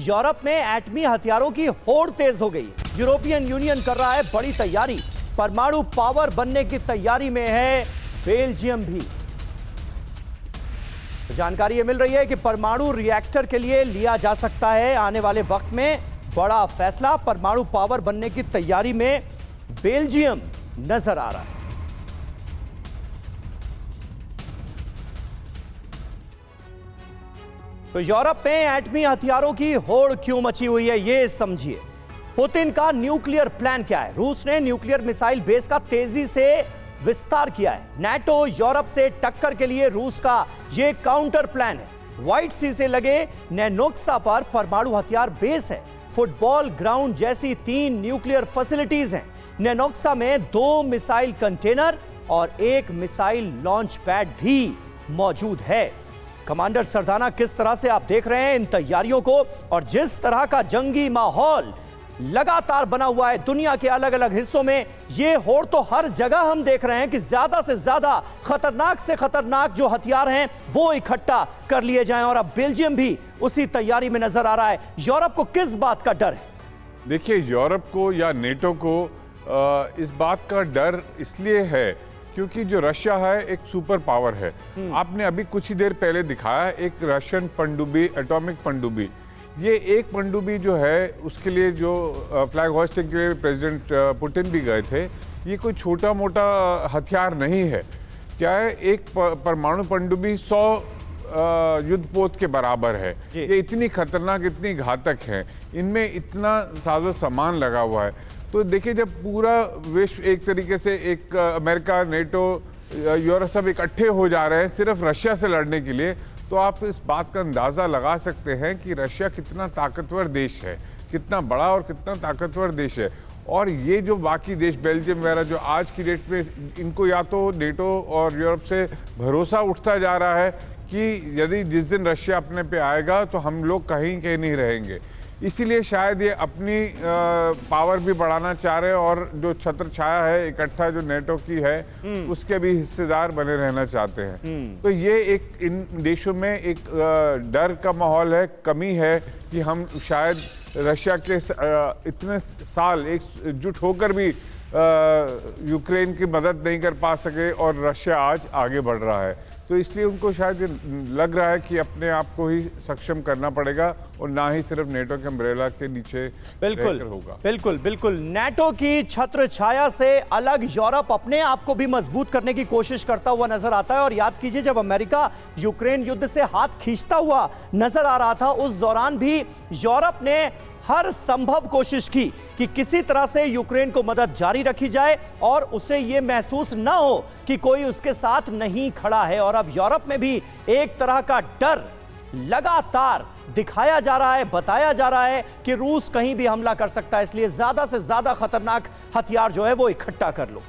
Europe में एटमी हथियारों की होड़ तेज हो गई। यूरोपियन यूनियन कर रहा है बड़ी तैयारी, परमाणु पावर बनने की तैयारी में है बेल्जियम भी। जानकारी यह मिल रही है कि परमाणु रिएक्टर के लिए लिया जा सकता है आने वाले वक्त में बड़ा फैसला। परमाणु पावर बनने की तैयारी में बेल्जियम नजर आ रहा है। तो यूरोप में एटमी हथियारों की होड़ क्यों मची हुई है, यह समझिए। पुतिन का न्यूक्लियर प्लान क्या है? रूस ने न्यूक्लियर मिसाइल बेस का तेजी से विस्तार किया है। नाटो यूरोप से टक्कर के लिए रूस का यह काउंटर प्लान है। व्हाइट सी से लगे नैनोक्सा पर परमाणु हथियार बेस है। फुटबॉल ग्राउंड जैसी 3 न्यूक्लियर फैसिलिटीज हैं। नैनोक्सा में 2 मिसाइल कंटेनर और 1 मिसाइल लॉन्च पैड भी मौजूद है। कमांडर सरदाना, किस तरह से आप देख रहे हैं इन तैयारियों को, और जिस तरह का जंगी माहौल लगातार बना हुआ है दुनिया के अलग अलग हिस्सों में, ये होड़ तो हर जगह हम देख रहे हैं कि ज्यादा से ज्यादा खतरनाक से खतरनाक जो हथियार हैं वो इकट्ठा कर लिए जाएं, और अब बेल्जियम भी उसी तैयारी में नजर आ रहा है। यूरोप को किस बात का डर है? देखिए, यूरोप को या नेटो को इस बात का डर इसलिए है क्योंकि जो रशिया है एक सुपर पावर है। आपने अभी कुछ ही देर पहले दिखाया एक रशियन पनडुब्बी, एटॉमिक पनडुब्बी। ये एक पनडुब्बी जो है उसके लिए जो फ्लैग होस्टिंग के लिए प्रेसिडेंट पुतिन भी गए थे, ये कोई छोटा मोटा हथियार नहीं है। क्या है, एक परमाणु पनडुब्बी 100 युद्धपोत के बराबर है। ये इतनी खतरनाक, इतनी घातक है, इनमें इतना साजो सामान लगा हुआ है। तो देखिए, जब पूरा विश्व एक तरीके से एक अमेरिका, नेटो, यूरोप सब इकट्ठे हो जा रहे हैं सिर्फ रशिया से लड़ने के लिए, तो आप इस बात का अंदाज़ा लगा सकते हैं कि रशिया कितना ताकतवर देश है, कितना बड़ा और कितना ताकतवर देश है। और ये जो बाकी देश, बेल्जियम वगैरह, जो आज की डेट में इनको या तो नेटो और यूरोप से भरोसा उठता जा रहा है कि यदि जिस दिन रशिया अपने पे आएगा तो हम लोग कहीं के नहीं रहेंगे। इसीलिए शायद ये अपनी पावर भी बढ़ाना चाह रहे हैं, और जो छत्र छाया है इकट्ठा जो नेटो की है उसके भी हिस्सेदार बने रहना चाहते हैं। तो ये एक इन देशों में एक डर का माहौल है, कमी है कि हम शायद रशिया के इतने साल एकजुट होकर भी यूक्रेन की मदद नहीं कर पा सके, और रशिया आज आगे बढ़ रहा है। तो इसलिए उनको शायद लग रहा है कि अपने आप को ही सक्षम करना पड़ेगा, और ना ही सिर्फ नेटो के अम्ब्रेला के नीचे होगा। बिल्कुल नाटो की छत्र छाया से अलग यूरोप अपने आप को भी मजबूत करने की कोशिश करता हुआ नजर आता है। और याद कीजिए, जब अमेरिका यूक्रेन युद्ध से हाथ खींचता हुआ नजर आ रहा था, उस दौरान भी यूरोप ने हर संभव कोशिश की कि किसी तरह से यूक्रेन को मदद जारी रखी जाए और उसे यह महसूस न हो कि कोई उसके साथ नहीं खड़ा है। और अब यूरोप में भी एक तरह का डर लगातार दिखाया जा रहा है, बताया जा रहा है कि रूस कहीं भी हमला कर सकता है, इसलिए ज्यादा से ज्यादा खतरनाक हथियार जो है वो इकट्ठा कर लो।